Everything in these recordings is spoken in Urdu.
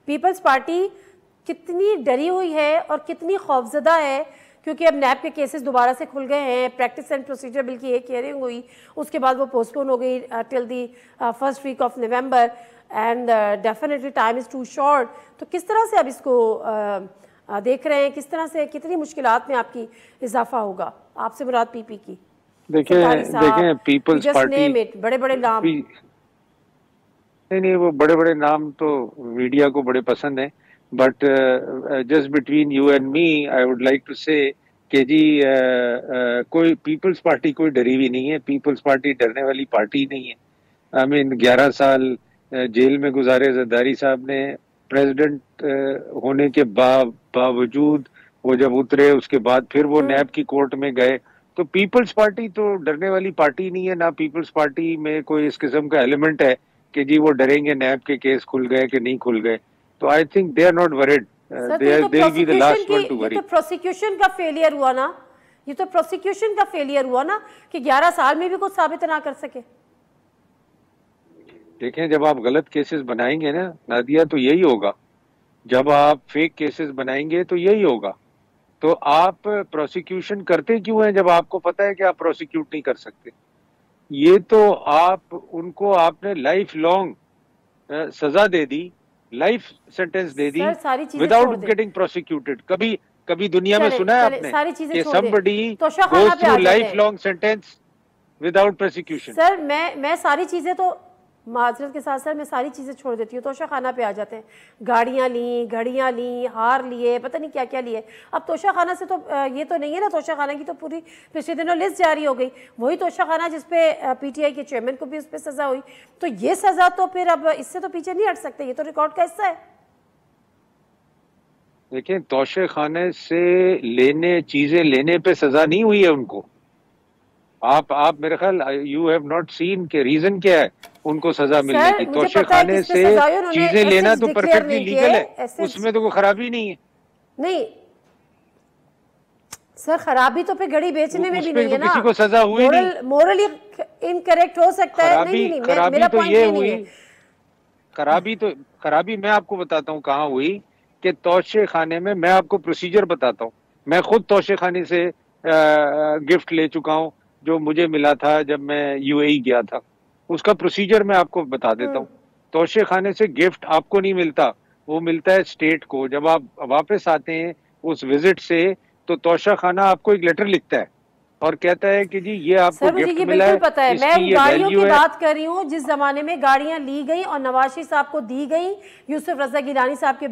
پیپلز پارٹی کتنی ڈری ہوئی ہے اور کتنی خوفزدہ ہے، کیونکہ اب نیب کے کیسز دوبارہ سے کھل گئے ہیں. پریکٹس اینڈ پروسیجر بل کی ایک ہیئرنگ ہوئی، اس کے بعد وہ پوسٹ پون ہو گئی till the first week of November, and definitely time is too short. تو کس طرح سے اب اس کو دیکھ رہے ہیں، کس طرح سے کتنی مشکلات میں آپ کی اضافہ ہوگا؟ آپ سے مراد پی پی کی دیکھیں پیپلز پارٹی بڑے بڑے نام نہیں وہ بڑے بڑے نام تو میڈیا کو بڑے پسند ہیں، but just between you and me I would like to say کہ جی کوئی پیپلز پارٹی کوئی ڈری ہوئی نہیں ہے. پیپلز پارٹی ڈرنے والی پارٹی نہیں ہے. آئی مین 11 سال جیل میں گزارے زرداری صاحب نے. پریزیڈنٹ ہونے کے باوجود وہ جب اترے اس کے بعد پھر وہ نیب کی کورٹ میں گئے. تو پیپلز پارٹی تو ڈرنے والی پارٹی نہیں ہے، نہ پیپلز پارٹی میں کوئی اس قسم کا ایلیمنٹ ہے کہ جی وہ ڈریں گے نیب کے کیس کھل گئے کہ نہیں کھل گئے. تو I think they are not word. Prosecution کا فیلئر ہوا نا، یہ تو پروسیکیوشن کا فیلئر ہوا نا کہ 11 سال میں بھی کچھ ثابت نہ کر سکے. دیکھیں جب آپ غلط کیسز بنائیں گے نا نادیہ تو یہی ہوگا. جب آپ فیک کیسز بنائیں گے تو یہی ہوگا. تو آپ پروسیکیوشن کرتے کیوں ہیں جب آپ کو پتہ ہے کہ آپ پروسیکیوٹ نہیں کر سکتے؟ یہ تو آپ ان کو آپ نے لائف لانگ سزا دے دی، لائف سینٹنس دے دی وداؤٹ گیٹنگ پروسیکیوٹڈ. کبھی دنیا میں سنا ہے آپ نے کہ somebody goes through life long sentence without prosecution؟ سر میں ساری چیزیں تو معذرت کے ساتھ سر میں ساری چیزیں چھوڑ دیتی ہوں، توشہ خانہ پہ آ جاتے ہیں. گاڑیاں لیں، گھڑیاں لیں، ہار لیے، پتہ نہیں کیا کیا لیے. اب توشہ خانہ سے تو یہ تو نہیں ہے نا، توشہ خانہ کی تو پوری پچھلے دنوں لسٹ جاری ہو گئی. وہی توشہ خانہ جس پہ پی ٹی آئی کے چیئرمین کو بھی اس پہ سزا ہوئی. تو یہ سزا تو پھر اب اس سے تو پیچھے نہیں ہٹ سکتے، یہ تو ریکارڈ کا حصہ ہے. دیکھیں توشہ خانے سے چیزیں لینے پہ سزا نہیں ہوئی ہے ان کو. آپ میرے خیال یو ہیو ناٹ سین کہ ریزن کیا ہے ان کو سزا ملنے کی. توشہ خانے سے چیزیں لینا تو پرفیکٹلی لیگل ہے، اس میں تو کوئی خرابی نہیں ہے. نہیں سر خرابی تو پھر گھڑی بیچنے میں بھی نہیں ہے نا، کسی کو سزا ہوئی نہیں. مورلی انکریکٹ ہو سکتا ہے. خرابی تو یہ ہوئی، خرابی میں آپ کو بتاتا ہوں کہاں ہوئی. کہ توشہ خانے میں آپ کو پروسیجر بتاتا ہوں. میں خود توشہ خانے سے گفٹ لے چکا ہوں جو مجھے ملا تھا جب میں یو اے ای گیا تھا. اس کا پروسیجر میں آپ کو بتا دیتا ہوں. توشہ خانے سے گفٹ آپ کو نہیں ملتا، وہ ملتا ہے اسٹیٹ کو. جب آپ واپس آتے ہیں اس وزٹ سے تو توشہ خانہ آپ کو ایک لیٹر لکھتا ہے اور کہتا ہے کہ جی یہ آپ کو گفٹ ملا ہے. بالکل پتہ ہے، میں گاڑیوں کی بات کر رہی ہوں جس زمانے میں گاڑیاں لی گئیں اور نواز شریف صاحب کو دی گئیں. یوسف رضا گیلانی صاحب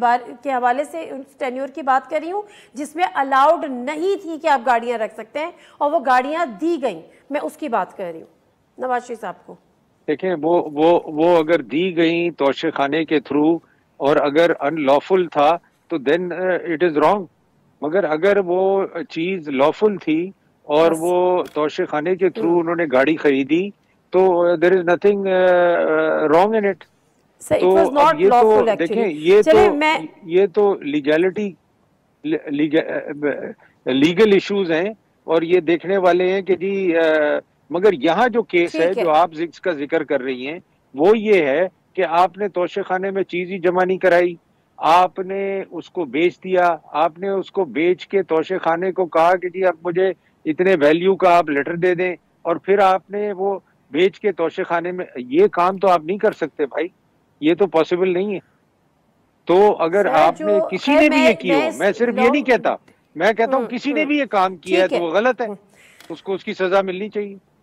کے حوالے سے ٹینیور کی بات کر رہی ہوں جس میں الاؤڈ نہیں تھی کہ آپ گاڑیاں رکھ سکتے ہیں اور وہ گاڑیاں دی گئیں. میں اس کی بات کر رہی ہوں نواز شریف صاحب کو. دیکھیں وہ اگر دی گئیں توشہ خانے کے تھرو اور اگر ان لافل تھا تو دین اٹ از رانگ. مگر اگر وہ چیز لافل تھی اور وہ توشہ خانے کے تھرو انہوں نے گاڑی خریدی تو there is nothing wrong in it. تو یہ تو دیکھیں یہ تو لیگلٹی لیگل ایشوز ہیں اور یہ دیکھنے والے ہیں کہ جی مگر یہاں جو کیس ہے جو آپ کا ذکر کر رہی ہیں وہ یہ ہے کہ آپ نے توشہ خانے میں چیز ہی جمع نہیں کرائی، آپ نے اس کو بیچ دیا. آپ نے اس کو بیچ کے توشہ خانے کو کہا کہ جی اب مجھے اتنے ویلیو کا آپ لیٹر دے دیں اور پھر آپ نے وہ بیچ کے توشہ خانے میں. یہ کام تو آپ نہیں کر سکتے بھائی، یہ تو پاسبل نہیں ہے. تو اگر آپ نے کسی نے بھی یہ کیا ہو، میں صرف یہ نہیں کہتا، میں کہتا ہوں کسی نے بھی یہ کام کیا ہے تو وہ غلط ہے، اس کو اس کی سزا ملنی چاہیے.